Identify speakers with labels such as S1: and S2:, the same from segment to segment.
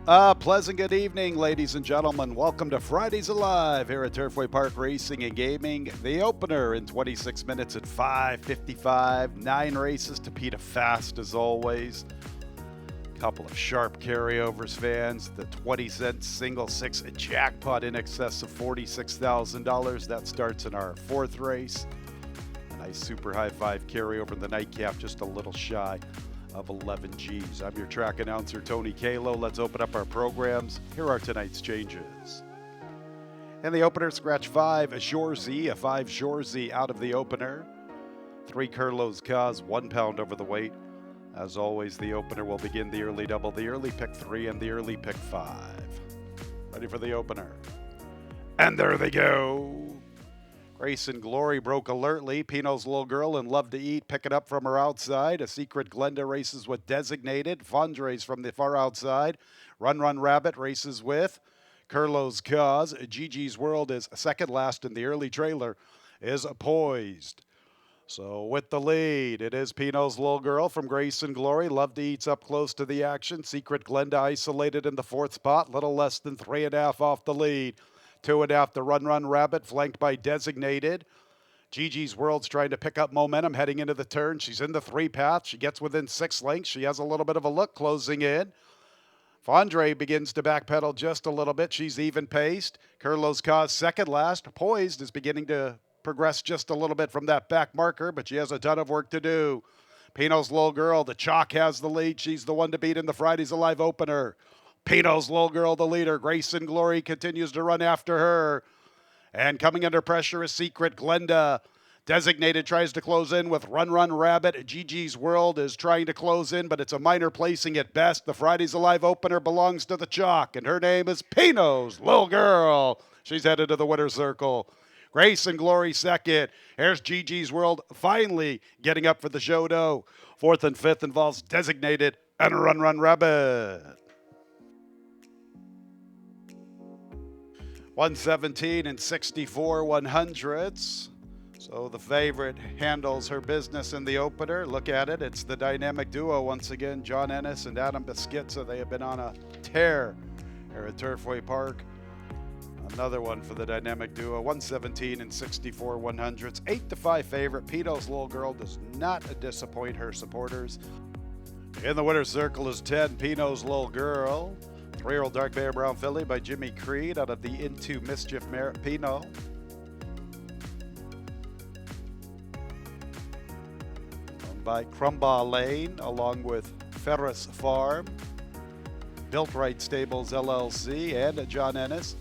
S1: Pleasant good evening, ladies and gentlemen. Welcome to Fridays Alive here at Turfway Park Racing and Gaming. The opener in 26 minutes at 5:55. 9 races to Pete fast as always. Couple of sharp carryovers, fans. The 20-cent single six jackpot in excess of $46,000. That starts in our fourth race. A nice super high five carryover in the nightcap, just a little shy of 11 G's. I'm your track announcer, Tony Kalo. Let's open up our programs. Here are tonight's changes. In the opener, scratch 5, a Jorzy, a 5 Jorzy out of the opener. 3 Curlos Cause, 1 pound over the weight. As always, the opener will begin the early double, the early pick 3, and the early pick 5. Ready for the opener. And there they go. Grace and Glory broke alertly. Pino's little girl and Love to Eat pick it up from her outside. A Secret Glenda races with Designated. Fondre's from the far outside. Run Rabbit races with Curlo's Cause. Gigi's World is second last in the early trailer is Poised. So with the lead, it is Pino's little girl from Grace and Glory. Love to Eat's up close to the action. Secret Glenda isolated in the fourth spot. Little less than 3.5 off the lead. 2.5 to Run Rabbit, flanked by Designated. Gigi's World's trying to pick up momentum heading into the turn. She's in the 3 path. She gets within 6 lengths. She has a little bit of a look closing in. Fondre begins to backpedal just a little bit. She's even paced. Curlo's Cause second last. Poised is beginning to progress just a little bit from that back marker, but she has a ton of work to do. Pino's little girl, the chalk has the lead. She's the one to beat in the Fridays Alive opener. Pino's little girl, the leader. Grace and Glory continues to run after her. And coming under pressure is Secret Glenda. Designated tries to close in with Run Rabbit. Gigi's World is trying to close in, but it's a minor placing at best. The Fridays Alive opener belongs to the chalk, and her name is Pino's little girl. She's headed to the winner's circle. Grace and Glory second. Here's Gigi's World finally getting up for the show dough. Fourth and fifth involves Designated and Run Rabbit. 117 and 64 100ths. So the favorite handles her business in the opener. Look at it. It's the dynamic duo once again, John Ennis and Adam Beschizza. They have been on a tear here at Turfway Park. Another one for the dynamic duo. 117 and 64 100ths. 8-5 favorite. Pino's little girl does not disappoint her supporters. In the winner's circle is 10, Pino's little girl. 3-year-old Dark Bear Brown Filly by Jimmy Creed out of the Into Mischief Merit Pinot. Owned by Crumbaugh Lane along with Ferris Farm, Built Right Stables LLC, and John Ennis.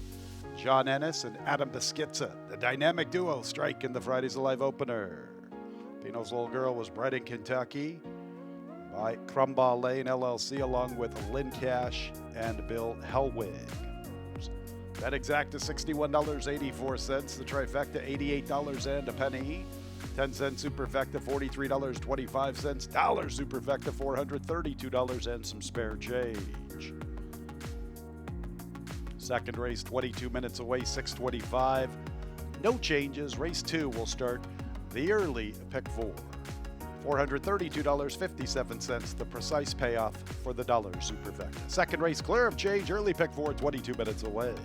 S1: John Ennis and Adam Beschizza, the dynamic duo, strike in the Fridays Alive opener. Pino's little girl was bred in Kentucky by Crumbaugh Lane LLC along with Lynn Cash and Bill Hellwig. That exact is $61.84. The trifecta, $88 and a penny. 10-cent superfecta, $43.25. Dollar superfecta, $432 and some spare change. Second race, 22 minutes away, 6:25. No changes. Race 2 will start the early pick 4. $432.57, the precise payoff for the dollar superfecta. Second race, clear of change, early pick 4, 22 minutes away.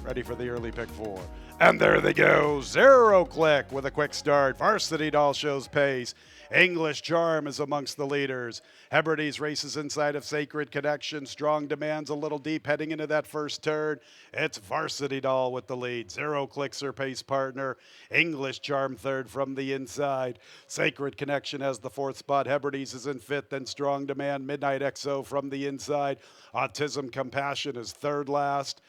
S1: Ready for the early pick 4. And there they go, Zero Click with a quick start. Varsity Doll shows pace. English Charm is amongst the leaders. Hebrides races inside of Sacred Connection. Strong Demands a little deep heading into that first turn. It's Varsity Doll with the lead. Zero Click's her pace partner. English Charm third from the inside. Sacred Connection has the fourth spot. Hebrides is in fifth. Then Strong Demand. Midnight XO from the inside. Autism Compassion is third last.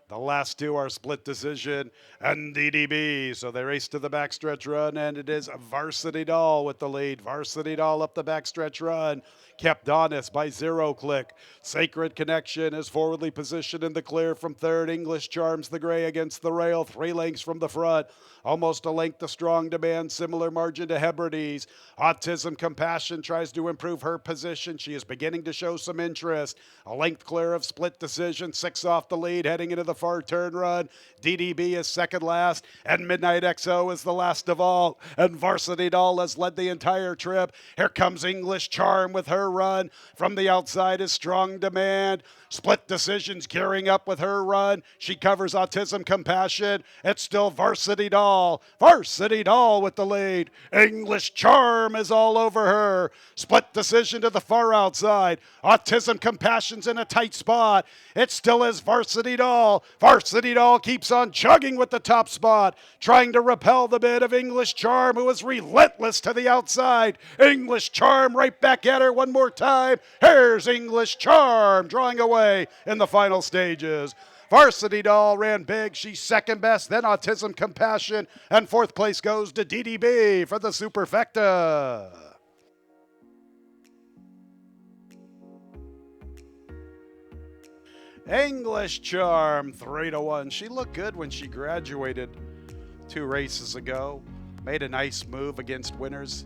S1: The last two are split decision and DDB. So they race to the backstretch run, and it is Varsity Doll with the lead. Varsity Doll up the backstretch run. Kept honest by Zero Click. Sacred Connection is forwardly positioned in the clear from third. English Charms the gray against the rail. 3 lengths from the front. Almost a length to Strong Demand. Similar margin to Hebrides. Autism Compassion tries to improve her position. She is beginning to show some interest. A length clear of split decision. 6 off the lead heading into the far turn run. DDB is second last, and Midnight XO is the last of all. And Varsity Doll has led the entire trip. Here comes English Charm with her run. From the outside is Strong Demand. Split Decisions gearing up with her run. She covers Autism Compassion. It's still Varsity Doll. Varsity Doll with the lead. English Charm is all over her. Split Decision to the far outside. Autism Compassion's in a tight spot. It still is Varsity Doll. Varsity Doll keeps on chugging with the top spot, trying to repel the bid of English Charm, who is relentless to the outside. English Charm right back at her one more time. Here's English Charm drawing away in the final stages. Varsity Doll ran big. She's second best, then Autism Compassion, and fourth place goes to DDB for the Superfecta. English Charm, 3-1. She looked good when she graduated 2 races ago. Made a nice move against winners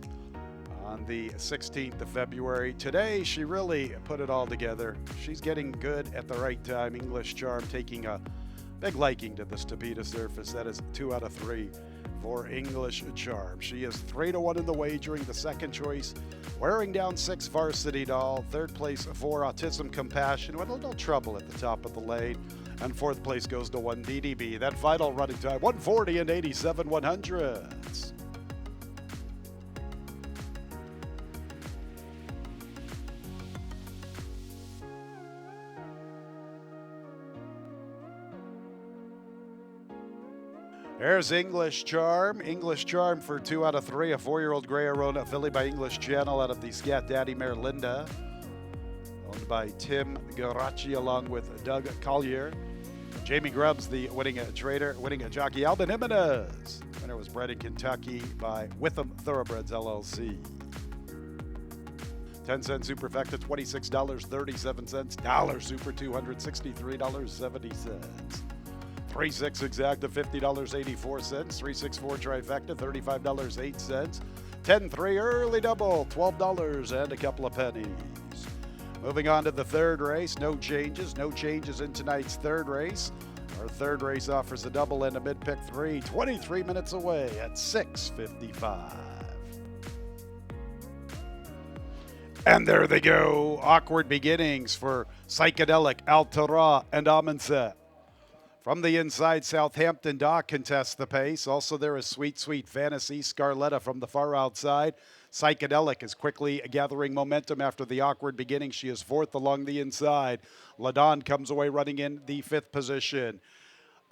S1: on the 16th of February. Today, she really put it all together. She's getting good at the right time. English Charm taking a big liking to the Stupida surface. That is 2 out of 3 for English Charm. She is 3-1 in the wagering. The second choice, wearing down 6, Varsity Doll. Third place for Autism Compassion, with a little trouble at the top of the lane. And fourth place goes to 1 DDB. That final running time, 140 and 87/100ths. There's English Charm. English Charm for 2 out of 3. A 4-year-old Grey Arona filly by English Channel out of the Scat Daddy mare Linda. Owned by Tim Garachi along with Doug Collier. Jamie Grubbs, the winning trader, winning jockey. Alvin Jimenez. Winner was bred in Kentucky by Witham Thoroughbreds LLC. 10-cent Superfecta, $26.37. Dollar Super, $263.70. 3-6 exacta, $50.84. 3-6-4 trifecta, $35.08. 10-3 early double, $12 and a couple of pennies. Moving on to the third race, no changes in tonight's third race. Our third race offers a double and a mid-pick 3, 23 minutes away at 6:55. And there they go, awkward beginnings for Psychedelic, Altera, and Amonset. From the inside, Southampton Dock contests the pace. Also, there is Sweet Sweet Fantasy, Scarletta from the far outside. Psychedelic is quickly gathering momentum after the awkward beginning. She is fourth along the inside. Ladon comes away running in the 5th position.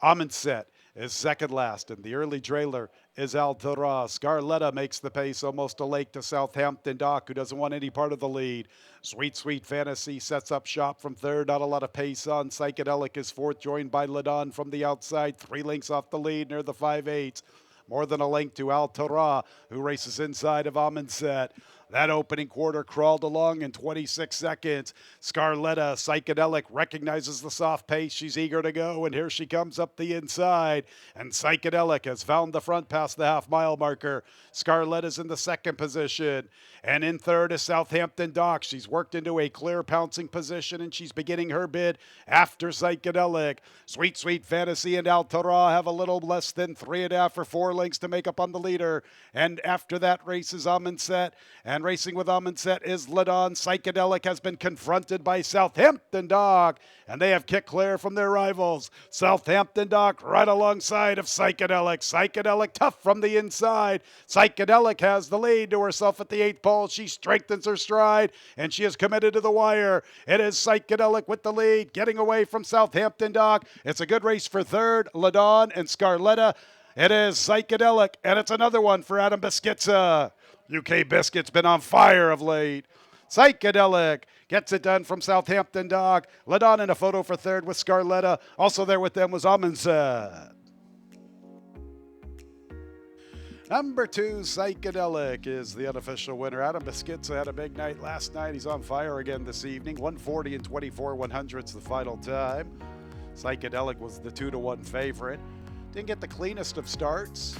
S1: Amonset is second last, and the early trailer is Altera. Scarletta makes the pace almost a lake to Southampton Dock, who doesn't want any part of the lead. Sweet Sweet Fantasy sets up shop from third, not a lot of pace on. Psychedelic is fourth, joined by Ladon from the outside, 3 lengths off the lead near the 5/8. More than a length to Altera, who races inside of Amonset. That opening quarter crawled along in 26 seconds. Scarletta, Psychedelic, recognizes the soft pace. She's eager to go, and here she comes up the inside. And Psychedelic has found the front past the half-mile marker. Scarletta's in the second position. And in third is Southampton Dock. She's worked into a clear pouncing position, and she's beginning her bid after Psychedelic. Sweet Sweet Fantasy and Altera have a little less than 3.5 or 4 lengths to make up on the leader. And after that race is Amonset. And racing with Amonset is Ladon. Psychedelic has been confronted by Southampton Dock, and they have kicked clear from their rivals. Southampton Dock right alongside of Psychedelic. Psychedelic tough from the inside. Psychedelic has the lead to herself at the 8th pole. She strengthens her stride, and she is committed to the wire. It is Psychedelic with the lead, getting away from Southampton Dock. It's a good race for third, Ladon and Scarletta. It is Psychedelic, and it's another one for Adam Beschizza. UK Biscuit's been on fire of late. Psychedelic gets it done from Southampton Dock. Ladon in a photo for third with Scarletta. Also there with them was Amonset. Number 2, Psychedelic, is the unofficial winner. Adam Beschizza had a big night last night. He's on fire again this evening. 140 and 24/100ths the final time. Psychedelic was the 2-1 favorite. Didn't get the cleanest of starts.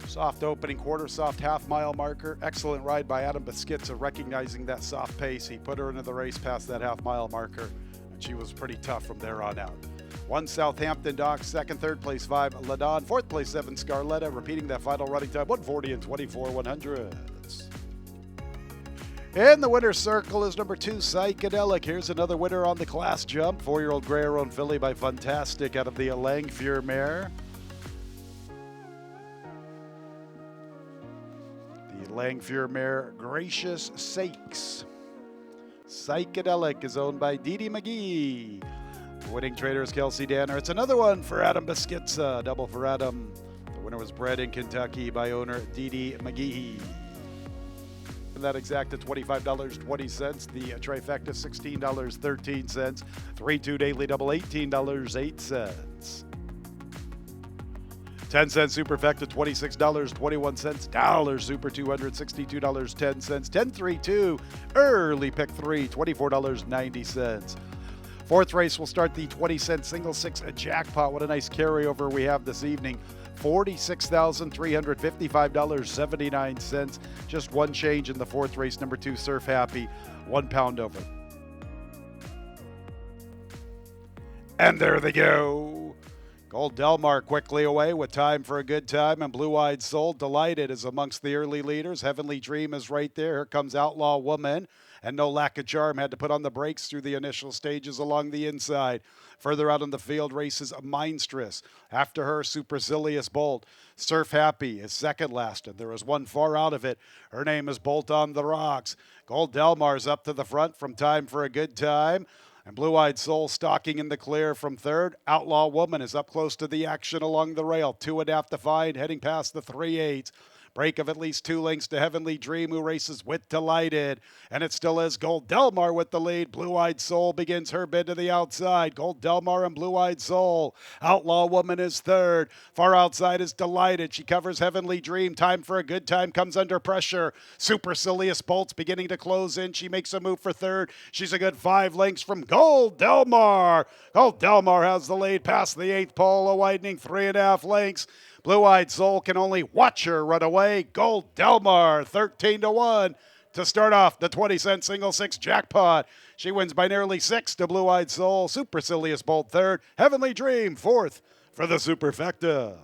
S1: Soft opening quarter, soft half-mile marker. Excellent ride by Adam Beschizza, recognizing that soft pace. He put her into the race past that half-mile marker, and she was pretty tough from there on out. 1 Southampton Docks, second, third place 5 Ladon, fourth place 7 Scarletta, repeating that final running time 140 and 24 100ths. In the winner's circle is number 2 Psychedelic. Here's another winner on the class jump, 4-year-old Grey-Owned filly by Fantastic out of the Langfuhr mare. The Langfuhr mare Gracious Sakes. Psychedelic is owned by Didi McGee. The winning trader is Kelsey Danner. It's another one for Adam Beschizza. Double for Adam. The winner was bred in Kentucky by owner Didi McGee. And that exact at $25.20. The trifecta $16.13. 3-2 daily double $18.08. 10-cent superfecta $26.21. Dollar super $262.10. 10-3-2 early pick 3 $24.90. Fourth race will start the 20-cent single six jackpot. What a nice carryover we have this evening. $46,355.79. Just one change in the fourth race. Number 2 Surf Happy, £1 over. And there they go. Gold Delmar quickly away with Time for a Good Time, and Blue Eyed Soul Delighted is amongst the early leaders. Heavenly Dream is right there. Here comes Outlaw Woman, and No Lack of Charm had to put on the brakes through the initial stages along the inside. Further out on the field races Mindstress. After her, Supercilious Bolt. Surf Happy is second last, and there is one far out of it. Her name is Bolt on the Rocks. Gold Delmar's up to the front from Time for a Good Time. And Blue Eyed Soul stalking in the clear from third. Outlaw Woman is up close to the action along the rail. 2.5 to find, heading past the 3/8. Break of at least 2 lengths to Heavenly Dream, who races with Delighted. And it still is Gold Delmar with the lead. Blue Eyed Soul begins her bid to the outside. Gold Delmar and Blue Eyed Soul. Outlaw Woman is third. Far outside is Delighted. She covers Heavenly Dream. Time for a Good Time comes under pressure. Supercilious Bolt's beginning to close in. She makes a move for third. She's a good 5 lengths from Gold Delmar. Gold Delmar has the lead past the 8th pole, a widening 3.5 lengths. Blue Eyed Soul can only watch her run away. Gold Delmar, 13-1 to start off the 20-cent single six jackpot. She wins by nearly 6 to Blue Eyed Soul. Supercilious Bolt third. Heavenly Dream fourth for the Superfecta.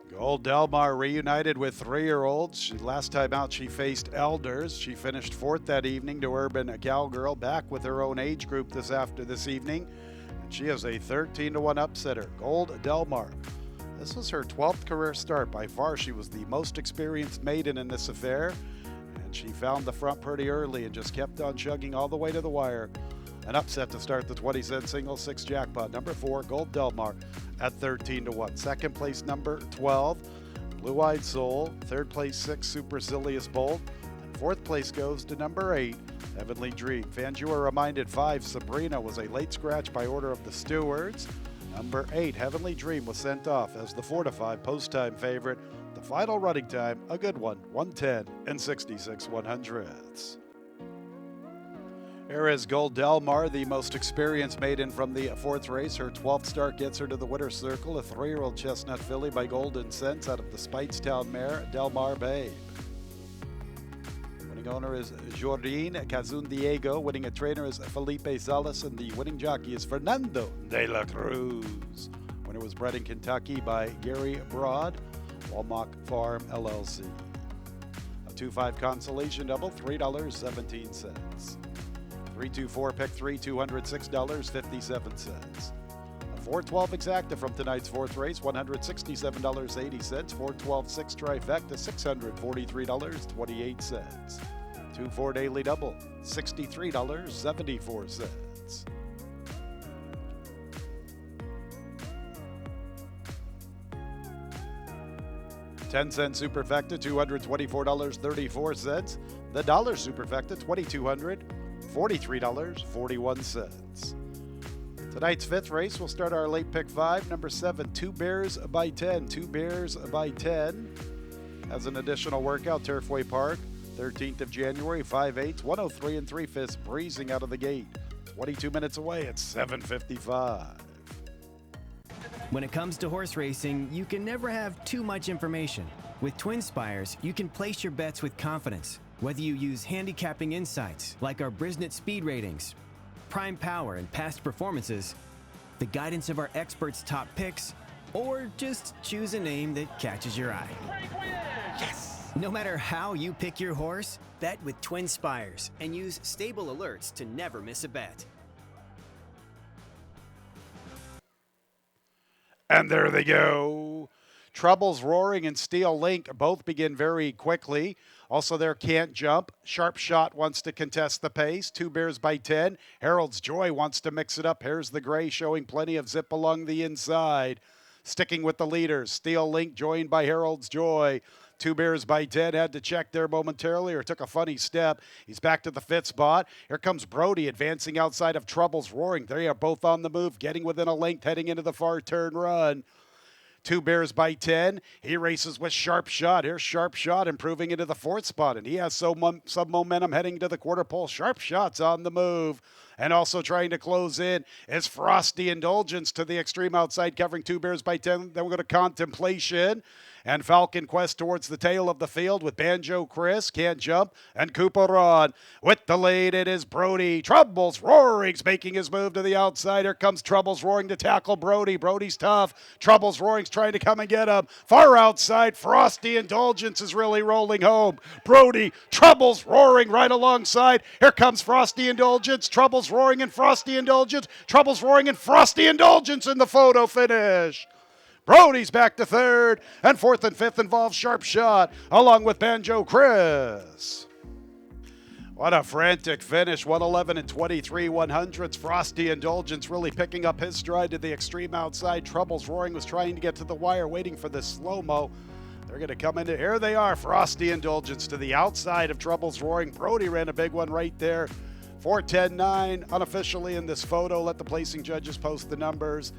S1: Gold Delmar reunited with 3-year-olds. Last time out, she faced Elders. She finished fourth that evening to Urban Cowgirl. Back with her own age group this evening. She is a 13-1 upsetter. Gold Delmar. This was her 12th career start. By far, she was the most experienced maiden in this affair. And she found the front pretty early and just kept on chugging all the way to the wire. An upset to start the 20-cent single six jackpot. Number 4, Gold Delmar at 13-1. Second place, number 12, Blue Eyed Soul. Third place, 6, Supercilious Bolt. And fourth place goes to number 8, Heavenly Dream. Fans, you are reminded 5, Sabrina, was a late scratch by order of the stewards. Number 8, Heavenly Dream, was sent off as the 4-5 post-time favorite. The final running time, a good one, 110 and 66 100ths. Here is Gold Delmar, the most experienced maiden from the fourth race. Her 12th start gets her to the winner's circle. A 3-year-old chestnut filly by Golden Sense out of the Speightstown mare, Delmar Babe. Winning owner is Jordine Cazundiego. Winning a trainer is Felipe Salas, and the winning jockey is Fernando de la Cruz. Winner was bred in Kentucky by Gary Broad, Walmart Farm LLC. A 2-5 consolation double, $3.17. 3-2-4 pick 3, $206.57. A 4-12 exacta from tonight's fourth race, $167.80. 4-12-6 trifecta, $643.28. 2-4 daily double, $63.74. 10-cent superfecta, $224.34. The dollar superfecta, $2,243.41. Tonight's fifth race, we'll start our late pick 5, number 7, 2 Bears by 10. 2 Bears by 10 has an additional workout, Turfway Park, 13th of January, 5/8, 103 3/5, breezing out of the gate. 22 minutes away at 7:55.
S2: When it comes to horse racing, you can never have too much information. With Twin Spires, you can place your bets with confidence. Whether you use handicapping insights like our Brisnet speed ratings, prime power, and past performances, the guidance of our experts' top picks, or just choose a name that catches your eye. Yes! No matter how you pick your horse, bet with Twin Spires and use stable alerts to never miss a bet.
S1: And there they go. Troubles Roaring and Steel Link both begin very quickly. Also there, Can't Jump. Sharp Shot wants to contest the pace. 2 Bears by 10. Harold's Joy wants to mix it up. Here's the Gray showing plenty of zip along the inside. Sticking with the leaders. Steel Link joined by Harold's Joy. 2 Bears by 10 had to check there momentarily or took a funny step. He's back to the 5th spot. Here comes Brody advancing outside of Troubles Roaring. They are both on the move, getting within a length, heading into the far turn run. 2 Bears by 10. He races with Sharp Shot. Here's Sharp Shot improving into the 4th spot, and he has some momentum heading to the quarter pole. Sharp Shot's on the move. And also trying to close in is Frosty Indulgence to the extreme outside, covering 2 Bears by 10. Then we're going to Contemplation. And Falcon Quest towards the tail of the field with Banjo Chris, Can't Jump, and Couperon. With the lead, it is Brody. Troubles Roaring's making his move to the outside. Here comes Troubles Roaring to tackle Brody. Brody's tough. Troubles Roaring's trying to come and get him. Far outside, Frosty Indulgence is really rolling home. Brody, Troubles Roaring right alongside. Here comes Frosty Indulgence. Troubles Roaring and Frosty Indulgence. Troubles Roaring and Frosty Indulgence in the photo finish. Brody's back to 3rd, and 4th and 5th involves Sharp Shot, along with Banjo Chris. What a frantic finish, 111 and 23 100ths. Frosty Indulgence really picking up his stride to the extreme outside. Troubles Roaring was trying to get to the wire, waiting for the slow-mo. They're going to come into, here they are, Frosty Indulgence to the outside of Troubles Roaring. Brody ran a big one right there. 4:10.9 unofficially in this photo. Let the placing judges post the numbers.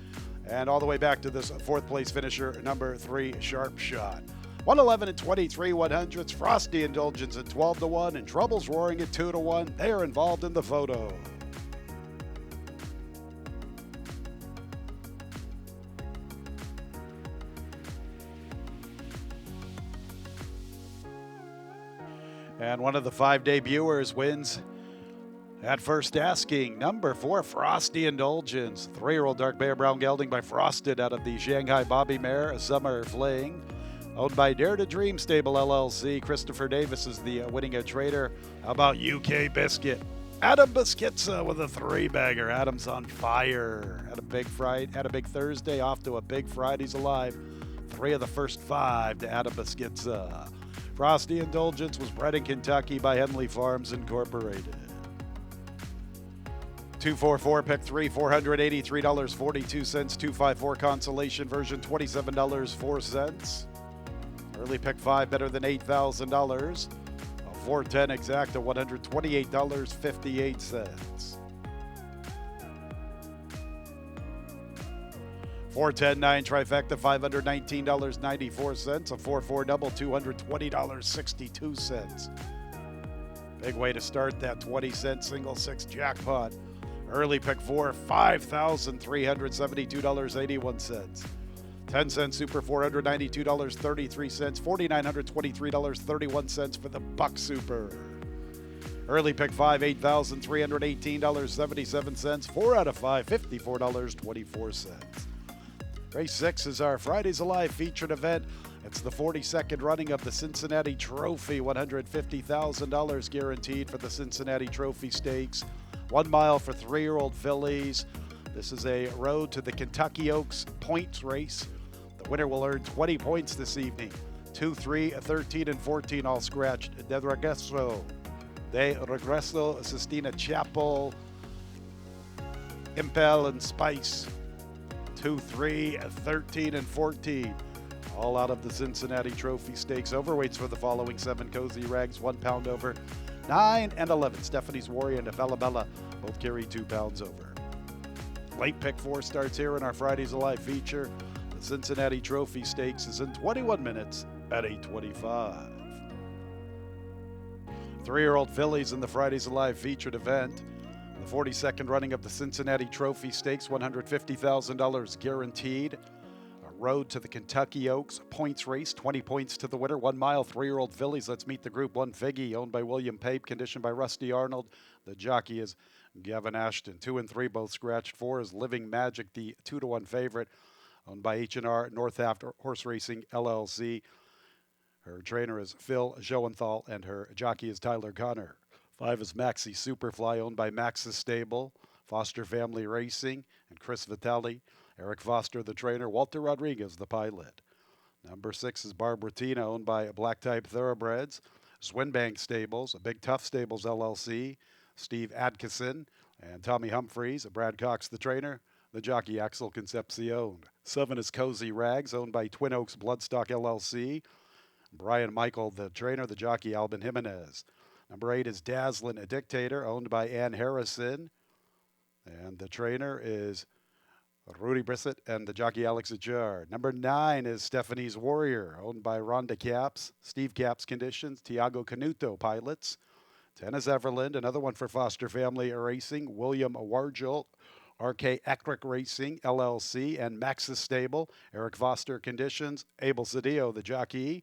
S1: And all the way back to this 4th place finisher, number 3, Sharp Shot. 111 and 23 100ths. Frosty Indulgence at 12-1 and Troubles Roaring at 2-1. They are involved in the photo. And one of the 5 debuters wins at first asking, number 4, Frosty Indulgence. 3-year-old dark bear brown gelding by Frosted out of the Shanghai Bobby Mare, a summer fling. Owned by Dare to Dream Stable LLC. Christopher Davis is the winning trader. How about UK Biscuit? Adam Biscuitza with a 3-bagger. Adam's on fire. Had a big Thursday, off to a big Fridays Alive. 3 of the first 5 to Adam Biscuitza. Frosty Indulgence was bred in Kentucky by Henley Farms Incorporated. 244 pick 3, $483.42. 254 consolation version, $27.04. Early pick 5 better than $8,000. A 410 exact at $128.58. 410.9 trifecta, $519.94. A 4-4 double, $220.62. Big way to start that 20-cent single 6 jackpot. Early pick 4, $5,372.81. 10-cent super, $492.33. $4,923.31 for the Buck Super. Early pick 5, $8,318.77. 4 out of 5, $54.24. Race 6 is our Fridays Alive featured event. It's the 42nd running of the Cincinnati Trophy, $150,000 guaranteed for the Cincinnati Trophy Stakes. 1 mile for 3-year-old fillies. This is a road to the Kentucky Oaks points race. The winner will earn 20 points this evening. 2, 3, 13, and 14 all scratched. De Regreso, Sistina Chapel, Impel, and Spice. 2, 3, 13, and 14. All out of the Cincinnati Trophy Stakes. Overweights for the following 7 Cozy Rags, 1 pound over. 9 and 11, Stephanie's Warrior and Bella both carry 2 pounds over. Late pick 4 starts here in our Fridays Alive feature. The Cincinnati Trophy Stakes is in 21 minutes at 8:25. 3-year-old fillies in the Fridays Alive featured event. The 42nd running of the Cincinnati Trophy Stakes, $150,000 guaranteed. A road to the Kentucky Oaks points race. 20 points to the winner. 1 mile, 3-year-old fillies. Let's meet the Group 1 Figgy, owned by William Pape, conditioned by Rusty Arnold. The jockey is Gavin Ashton. 2 and 3 both scratched. 4 is Living Magic, the 2-1 favorite, owned by H&R North Aft Horse Racing LLC. Her trainer is Phil Joenthal, and her jockey is Tyler Connor. 5 is Maxi Superfly, owned by Max's Stable, Foster Family Racing, and Chris Vitale. Eric Foster, the trainer. Walter Rodriguez, the pilot. Number 6 is Barbara Tina, owned by Black Type Thoroughbreds, Swinbank Stables, Big Tough Stables LLC, Steve Adkison, and Tommy Humphreys. Brad Cox, the trainer. The jockey Axel Concepcion. 7 is Cozy Rags, owned by Twin Oaks Bloodstock LLC. Brian Michael, the trainer. The jockey Albin Jimenez. Number 8 is Dazzlin' Dictator, owned by Ann Harrison. And the trainer is Rudy Brissett and the jockey Alex Ajar. Number 9 is Stephanie's Warrior, owned by Rhonda Caps, Steve Caps Conditions, Tiago Canuto Pilots. 10 is Everland, another one for Foster Family Racing, William Wargel, RK Eckrick Racing, LLC, and Max's Stable, Eric Foster Conditions, Abel Cedillo, the jockey.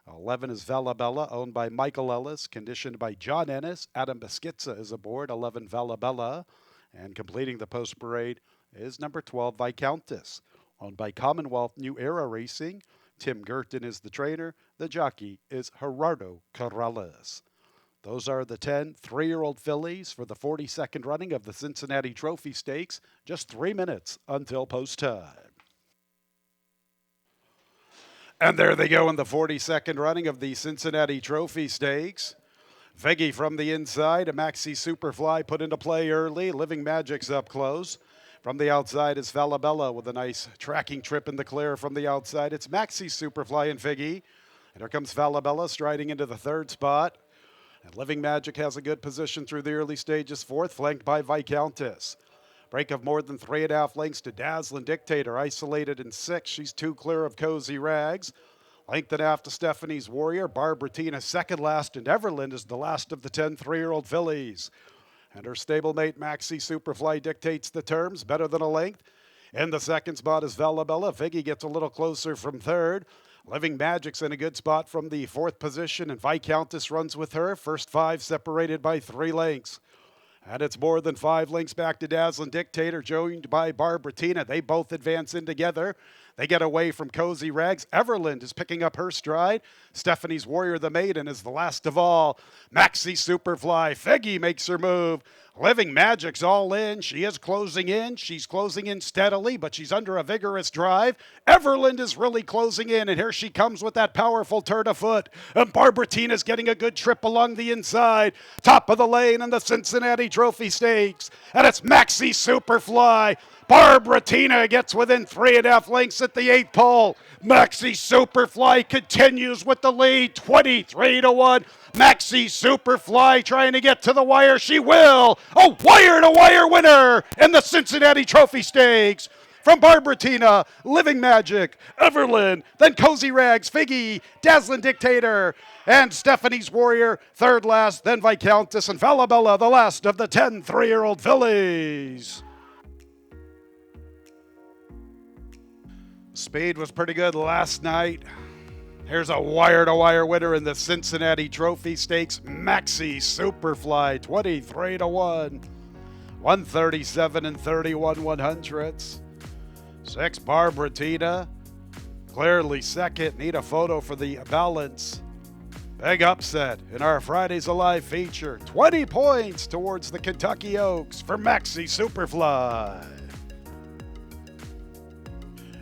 S1: 11 is Valabella, owned by Michael Ellis, conditioned by John Ennis. Adam Beschizza is aboard, 11 Valabella. And completing the post parade is number 12, Viscountess, owned by Commonwealth New Era Racing. Tim Gerton is the trainer. The jockey is Gerardo Corrales. Those are the 10 3-year-old fillies for the 42nd running of the Cincinnati Trophy Stakes. Just 3 minutes until post time. And there they go in the 42nd running of the Cincinnati Trophy Stakes. Veggie from the inside, a Maxi Superfly put into play early. Living Magic's up close. From the outside is Valabella with a nice tracking trip in the clear from the outside. It's Maxi Superfly and Figgy. And here comes Valabella striding into the 3rd spot. And Living Magic has a good position through the early stages, 4th, flanked by Viscountess. Break of more than 3.5 lengths to Dazzlin' Dictator, isolated in 6th. She's 2 clear of Cozy Rags. Length and a half to Stephanie's Warrior. Barbara Tina second last, and Everland is the last of the 10 3-year-old fillies. And her stablemate Maxi Superfly dictates the terms, better than a length. In the 2nd spot is Valabella. Figgy gets a little closer from 3rd. Living Magic's in a good spot from the 4th position, and Viscountess runs with her. First 5 separated by 3 lengths. And it's more than 5 lengths back to Dazzlin' Dictator, joined by Barbara Tina. They both advance in together. They get away from Cozy Rags. Everland is picking up her stride. Stephanie's Warrior, the maiden, is the last of all. Maxi Superfly. Figgy makes her move. Living Magic's all in. She is closing in. She's closing in steadily, but she's under a vigorous drive. Everland is really closing in, and here she comes with that powerful turn of foot. And Barbara Tina's getting a good trip along the inside. Top of the lane in the Cincinnati Trophy Stakes. And it's Maxi Superfly. Barbara Tina gets within 3.5 lengths at the 8th pole. Maxi Superfly continues with the lead, 23-1. Maxi Superfly trying to get to the wire. She will. A wire-to-wire winner in the Cincinnati Trophy Stakes. From Barbara Tina, Living Magic, Everland, then Cozy Rags, Figgy, Dazzlin' Dictator, and Stephanie's Warrior, 3rd last, then Viscountess and Valabella, the last of the 10 3-year-old fillies. Speed was pretty good last night. Here's a wire-to-wire winner in the Cincinnati Trophy Stakes, Maxi Superfly, 23-1. 137 and 31 100ths. 6, Barbara Tina. Clearly second. Need a photo for the balance. Big upset in our Fridays Alive feature. 20 points towards the Kentucky Oaks for Maxi Superfly.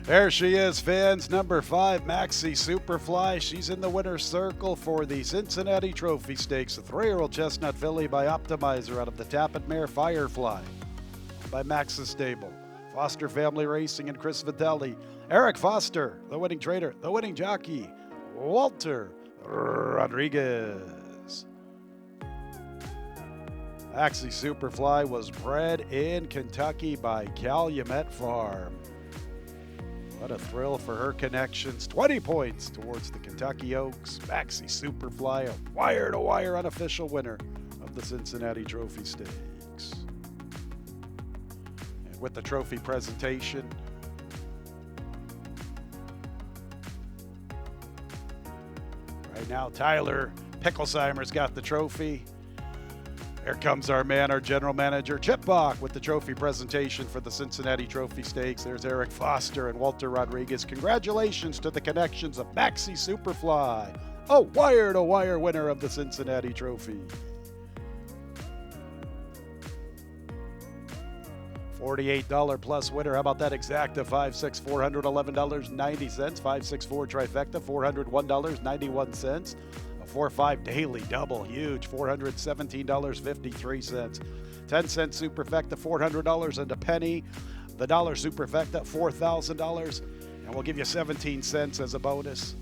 S1: There she is, fans. Number 5, Maxi Superfly. She's in the winner's circle for the Cincinnati Trophy Stakes. A 3-year-old chestnut filly by Optimizer out of the Tapit Mare Firefly. By Max's Stable. Foster Family Racing and Chris Vitale. Eric Foster, the winning trainer, the winning jockey, Walter Rodriguez. Maxi Superfly was bred in Kentucky by Calumet Farm. What a thrill for her connections. 20 points towards the Kentucky Oaks. Maxi Superfly, a wire-to-wire unofficial winner of the Cincinnati Trophy Stakes. And with the trophy presentation, right now. Tyler Picklesheimer's got the trophy. Here comes our man, our general manager, Chip Bach, with the trophy presentation for the Cincinnati Trophy Stakes. There's Eric Foster and Walter Rodriguez. Congratulations to the connections of Maxi Superfly, a wire-to-wire winner of the Cincinnati Trophy. $48 plus winner. How about that exacta? 5-6, $411.90. 5-6-4 trifecta, $401.91. A 4-5 daily double, huge, $417.53. 10-cent superfecta, $400 and a penny. The dollar superfecta, $4,000. And we'll give you 17 cents as a bonus.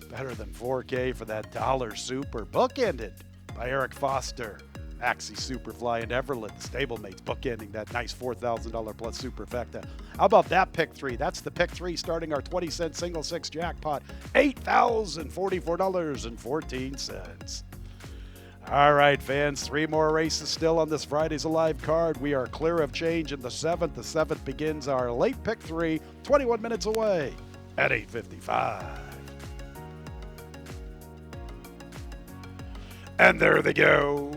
S1: Better than 4K for that dollar super. Bookended by Eric Foster. Maxi Superfly and Everland, the stablemates, bookending that nice $4,000 plus superfecta. How about that pick three? That's the pick three starting our 20-cent single six jackpot, $8,044.14. All right, fans, 3 more races still on this Friday's Alive card. We are clear of change in the 7th. The 7th begins our late pick three, 21 minutes away at 8:55. And there they go.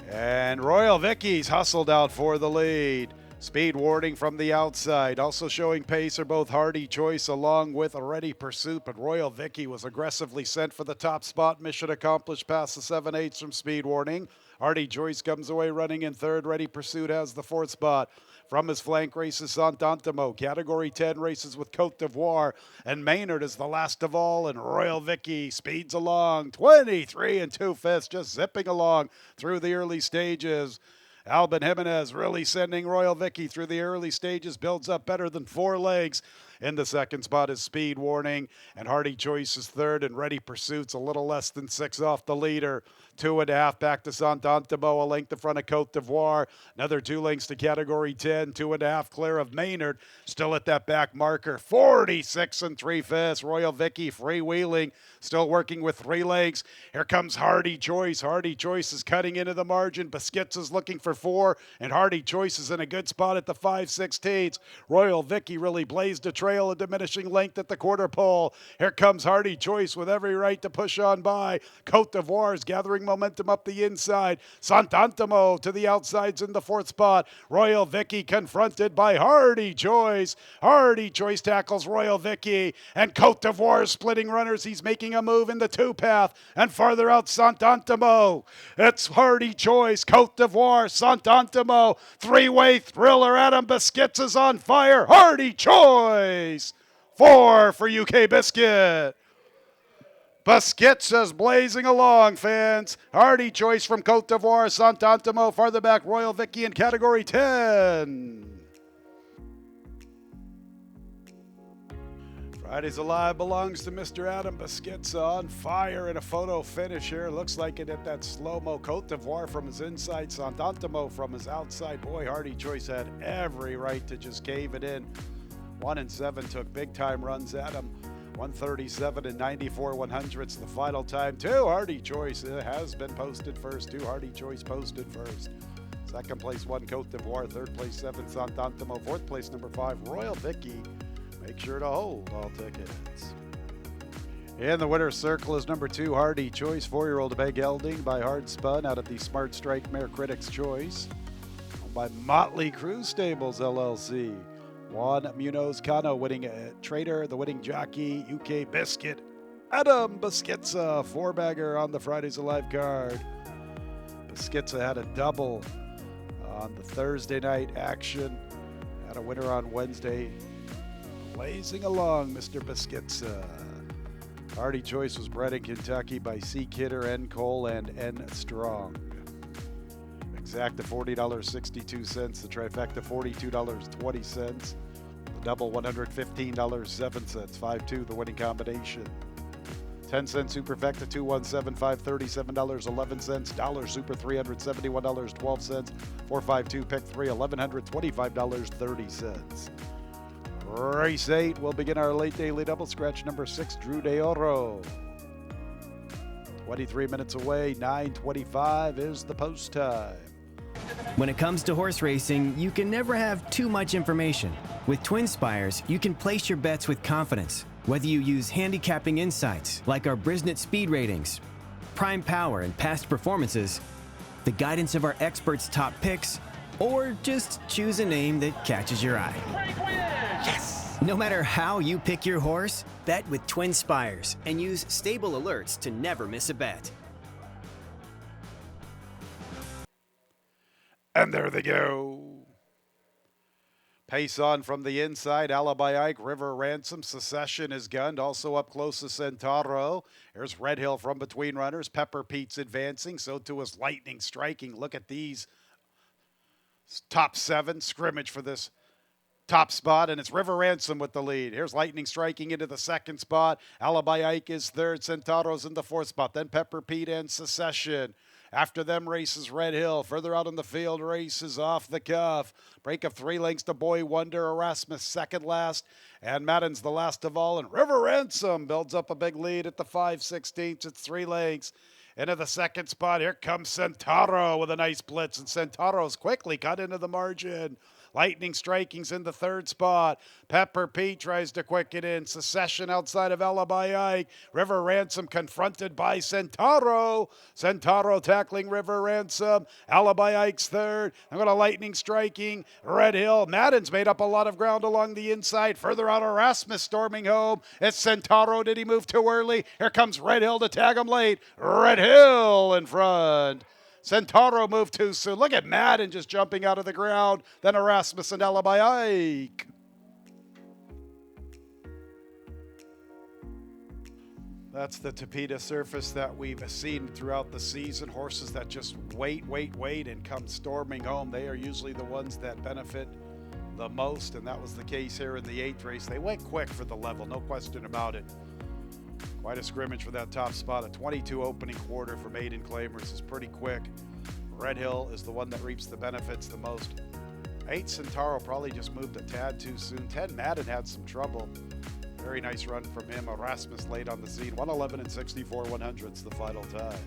S1: And Royal Vicky's hustled out for the lead. Speed warning from the outside. Also showing pace are both Hardy Choice along with a Ready Pursuit, but Royal Vicky was aggressively sent for the top spot. Mission accomplished past the 7/8 from Speed warning. Hardy Choice comes away running in third. Ready Pursuit has the 4th spot. From his flank races, Sant'Antimo. Category 10 races with Cote d'Ivoire. And Maynard is the last of all. And Royal Vicky speeds along. 23 2/5, just zipping along through the early stages. Albin Jimenez really sending Royal Vicky through the early stages. Builds up better than 4 legs. In the 2nd spot is Speed Warning. And Hardy Choice is 3rd. And Ready Pursuit's a little less than 6 off the leader. 2.5 back to Sant'Antimo, a length in front of Cote d'Ivoire. Another 2 lengths to Category 10. 2.5 clear of Maynard. Still at that back marker. 46 3/5. Royal Vicky freewheeling. Still working with 3 legs. Here comes Hardy Choice. Hardy Choice is cutting into the margin. Biscuits is looking for 4. And Hardy Choice is in a good spot at the 5/16. Royal Vicky really blazed a trail, a diminishing length at the quarter pole. Here comes Hardy Choice with every right to push on by. Cote d'Ivoire is gathering momentum up the inside. Sant'Antimo to the outsides in the 4th spot. Royal Vicky confronted by Hardy Choice. Hardy Choice tackles Royal Vicky. And Cote d'Ivoire is splitting runners. He's making a move in the 2 path. And farther out, Sant'Antimo. It's Hardy Choice, Cote d'Ivoire, Sant'Antimo. 3-way thriller. Adam Biscuits is on fire. Hardy Choice. 4 for UK Biscuit. Biscuits is blazing along, fans. Hardy Choice from Cote d'Ivoire, Sant'Antimo, farther back, Royal Vicky in Category 10. Friday's Alive belongs to Mr. Adam Biscuits, on fire in a photo finish here. Looks like it at that slow-mo. Cote d'Ivoire from his inside, Sant'Antimo from his outside. Boy, Hardy Choice had every right to just cave it in. 1 and 7 took big-time runs at him. 137 and 94 100ths the final time. 2 Hardy Choice has been posted first. 2 Hardy Choice posted first. 2nd place 1 Cote d'Ivoire. 3rd place 7 Sant'Antimo. 4th place number 5 Royal Vicky. Make sure to hold all tickets. In the winner's circle is number 2 Hardy Choice. 4-year-old Meg Elding by Hard Spun out of the Smart Strike Mare Critics Choice. Owned by Motley Crue Stables LLC. Juan Munoz Cano winning trader, the winning jockey, UK Biscuit. Adam Biscuitza, 4-bagger on the Fridays Alive card. Biscuitza had a double on the Thursday night action. Had a winner on Wednesday. Blazing along, Mr. Biscuitza. Hardy Choice was bred in Kentucky by C. Kidder, N. Cole, and N. Strong. Exacta $40.62. The trifecta $42.20. The double $115.07. 5-2 the winning combination. 10-cent superfecta $217 $537.11. Dollar super $371.12. 452 pick 3 $1,125.30. Race 8 will begin our late daily double. Scratch number 6 Drew de Oro. 23 minutes away. 9:25 is the post time.
S2: When it comes to horse racing, you can never have too much information. With Twin Spires, you can place your bets with confidence, whether you use handicapping insights like our Brisnet speed ratings, prime power and past performances, the guidance of our experts' top picks, or just choose a name that catches your eye. Yes! No matter how you pick your horse, bet with Twin Spires and use stable alerts to never miss a bet.
S1: And there they go. Pace on from the inside. Alibi Ike, River Ransom, Secession is gunned. Also up close to Centauro. Here's Red Hill from between runners. Pepper Pete's advancing. So too is Lightning striking. Look at these top 7 scrimmage for this top spot, and it's River Ransom with the lead. Here's Lightning striking into the second spot. Alibi Ike is third. Centauro's in the fourth spot. Then Pepper Pete and Secession. After them races Red Hill. Further out on the field races Off the Cuff. Break of 3 lengths to Boy Wonder. Erasmus second last. And Madden's the last of all. And River Ransom builds up a big lead at the 5/16. It's 3 lengths. Into the second spot. Here comes Centauro with a nice blitz. And Centauro's quickly cut into the margin. Lightning striking's in the third spot. Pepper Pete tries to quicken in. Secession outside of Alibi Ike. River Ransom confronted by Centauro. Centauro tackling River Ransom. Alibi Ike's third. I'm going to Lightning striking. Red Hill. Madden's made up a lot of ground along the inside. Further out, Erasmus storming home. It's Centauro. Did he move too early? Here comes Red Hill to tag him late. Red Hill in front. Centauro moved too soon. Look at Madden just jumping out of the ground. Then Erasmus and Alibi Ike. That's the Tapeta surface that we've seen throughout the season. Horses that just wait, and come storming home. They are usually the ones that benefit the most, and that was the case here in the 8th race. They went quick for the level, no question about it. Quite a scrimmage for that top spot. A 22 opening quarter for maiden claimers is pretty quick. Red Hill is the one that reaps the benefits the most. 8 Centauro probably just moved a tad too soon. 10 Madden had some trouble. Very nice run from him. Erasmus late on the scene. 111 and 64/100ths the final time.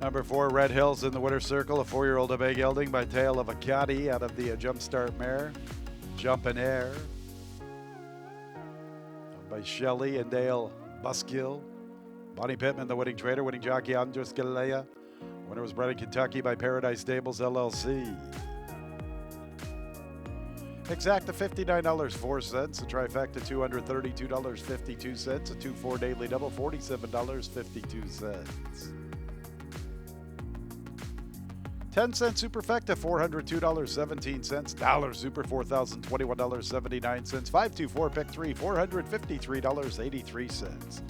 S1: Number 4, Red Hill's in the winner's circle. A 4-year-old Obey Gelding by tail of a Caddy out of the Jumpstart mare. Jump in Air by Shelley and Dale Buskill. Bonnie Pittman, the winning trader. Winning jockey Andres Galea. Winner was bred in Kentucky by Paradise Stables LLC. Exacta $59.04. A trifecta $232.52. A 2-4 daily double $47.52. 10-cent superfecta, $402.17. Dollar super, $4,021.79. 524 pick 3, $453.83.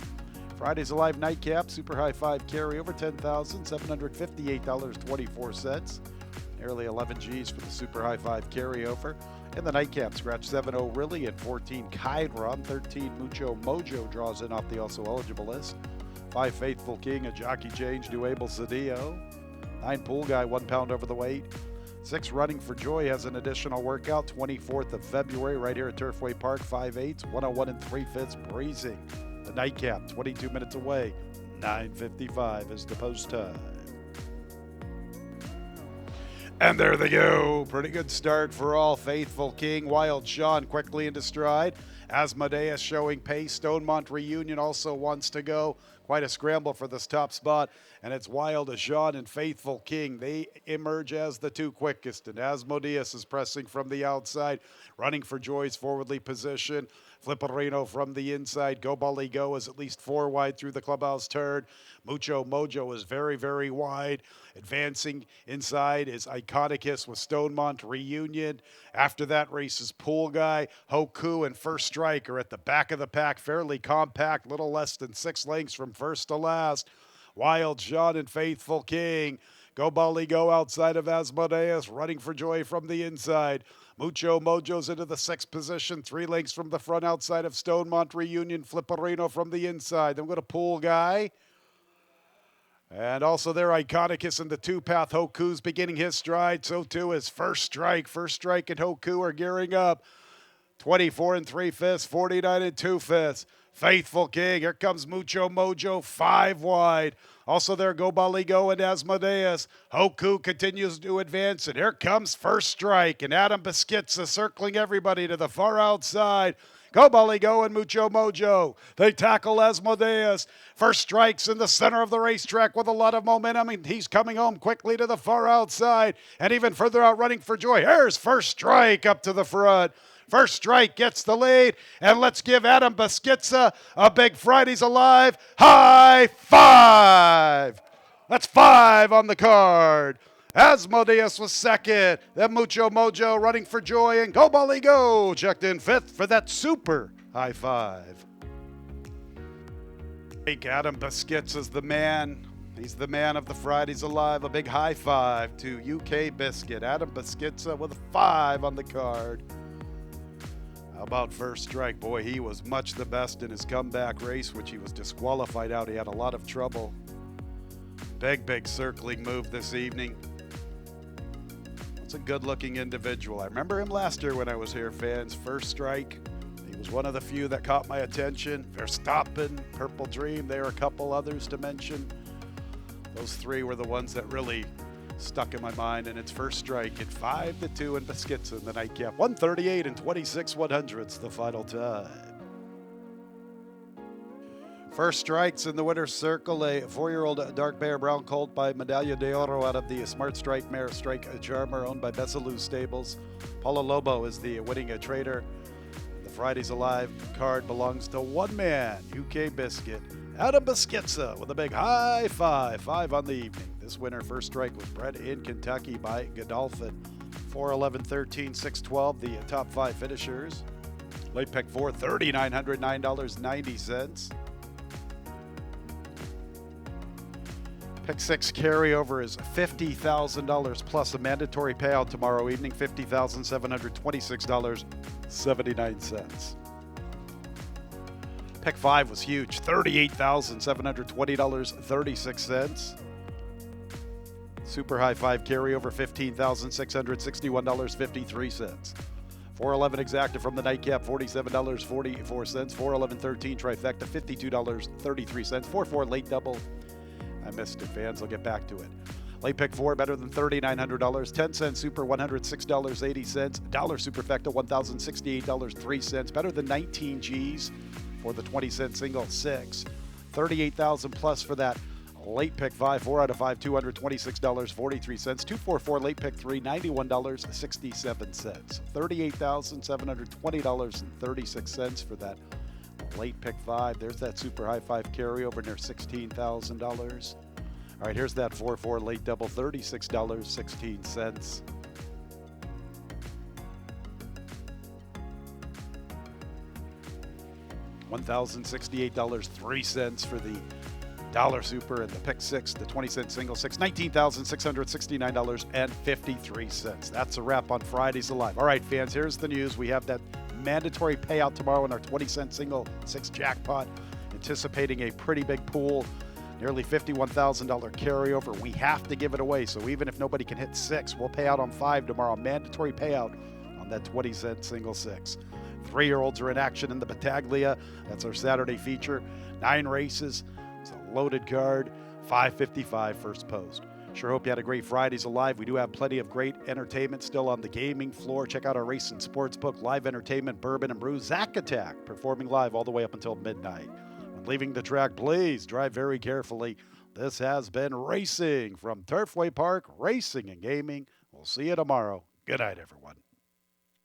S1: Friday's Alive nightcap, super high 5 carryover, $10,758.24. Nearly 11 G's for the super high 5 carryover. In the nightcap, scratch 7-0 Really and 14 Chiron. 13 Mucho Mojo draws in off the also eligible list. 5 Faithful King, a jockey change, Duable Cedillo. 9 Pool Guy, 1 pound over the weight. 6 Running for Joy has an additional workout, 24th of February, right here at Turfway Park. 5/8, 101 3/5 breezing. The nightcap, 22 minutes away. 9:55 is the post time. And there they go. Pretty good start for all. Faithful King, Wild Sean quickly into stride. Asmodeus showing pace. Stonemont Reunion also wants to go. Quite a scramble for this top spot. And it's Wild Sean and Faithful King. They emerge as the 2 quickest. And Asmodeus is pressing from the outside. Running for Joy's forwardly position. Flipperino from the inside. Go Bully Go is at least 4 wide through the clubhouse turn. Mucho Mojo is very, very wide. Advancing inside is Iconicus with Stonemont Reunion. After that race is Pool Guy, Hoku, and First Strike are at the back of the pack. Fairly compact, little less than 6 lengths from first to last. Wild Sean and Faithful King. Go Bully Go outside of Asmodeus. Running for Joy from the inside. Mucho Mojo's into the 6th position, 3 lengths from the front outside of Stonemont Reunion. Flipperino from the inside. Then we're going to Pool Guy. And also there, Iconicus in the 2-path. Hoku's beginning his stride. So too is First Strike. First Strike and Hoku are gearing up. 24 3/5, 49 2/5. Faithful King. Here comes Mucho Mojo, 5 wide. Also there, Go Bali Go and Asmodeus. Hoku continues to advance, and here comes First Strike, and Adam Beschitza circling everybody to the far outside. Go Bali Go and Mucho Mojo. They tackle Asmodeus. First Strike's in the center of the racetrack with a lot of momentum, and he's coming home quickly to the far outside, and even further out running for joy. Here's First Strike up to the front. First Strike gets the lead, and let's give Adam Beschitza a big Fridays Alive high five. That's 5 on the card. Asmodeus was second. Then Mucho Mojo running for joy, and Go Bali Go checked in 5th for that super high five. I think Adam Beschitza's the man. He's the man of the Fridays Alive. A big high five to UK Biscuit. Adam Beschitza with a 5 on the card. How about First Strike? Boy, he was much the best in his comeback race, which he was disqualified out. He had a lot of trouble. Big circling move this evening. It's a good-looking individual. I remember him last year when I was here, fans. First Strike. He was one of the few that caught my attention. Verstappen, Purple Dream. There are a couple others to mention. Those 3 were the ones that really stuck in my mind, and it's First Strike at 5-2 in Beschitza in the nightcap. 138 and 26/100ths the final time. First Strike's in the winner's circle, a 4-year-old dark bear brown colt by Medalla de Oro out of the Smart Strike mare Strike Charmer, owned by Besalou Stables. Paulo Lobo is the winning trader. The Fridays Alive card belongs to one man, UK Biscuit. Adam Beschitza with a big high five. 5 on the evening. This winner, First Strike, was bred in Kentucky by Godolphin. 4, 11, 13, 6, 12, the top 5 finishers. Late pick 4, $3,909.90. Pick 6 carryover is $50,000 plus a mandatory payout tomorrow evening, $50,726.79. Pick 5 was huge, $38,720.36. Super high 5 carryover, $15,661.53. 411 exacta from the nightcap, $47.44. 411-13 trifecta, $52.33. 4-4 late double. I missed it, fans. I'll get back to it. Late pick 4 better than $3,900. 10-cent super, $106.80. Dollar superfecta, $1,068.03. Better than 19 G's for the 20-cent single 6. 38,000 plus for that late pick 5, 4 out of 5, $226.43. 244 late pick 3, $91.67. $38,720.36 for that late pick 5. There's that super high 5 carryover near $16,000. All right, here's that 4-4 late double, $36.16. $1,068.03 for the dollar super and the pick 6, the 20-cent single 6, $19,669.53. That's a wrap on Fridays Alive. All right, fans, here's the news. We have that mandatory payout tomorrow in our 20-cent single 6 jackpot, anticipating a pretty big pool, nearly $51,000 carryover. We have to give it away, so even if nobody can hit 6, we'll pay out on 5 tomorrow. Mandatory payout on that 20-cent single 6. 3-year-olds are in action in the Battaglia. That's our Saturday feature. 9 races. It's a loaded card. 5:55 first post. Sure hope you had a great Fridays Alive. We do have plenty of great entertainment still on the gaming floor. Check out our race and sports book, live entertainment, bourbon and brew. Zack Attack performing live all the way up until midnight. When leaving the track, please drive very carefully. This has been Racing from Turfway Park, Racing and Gaming. We'll see you tomorrow. Good night, everyone.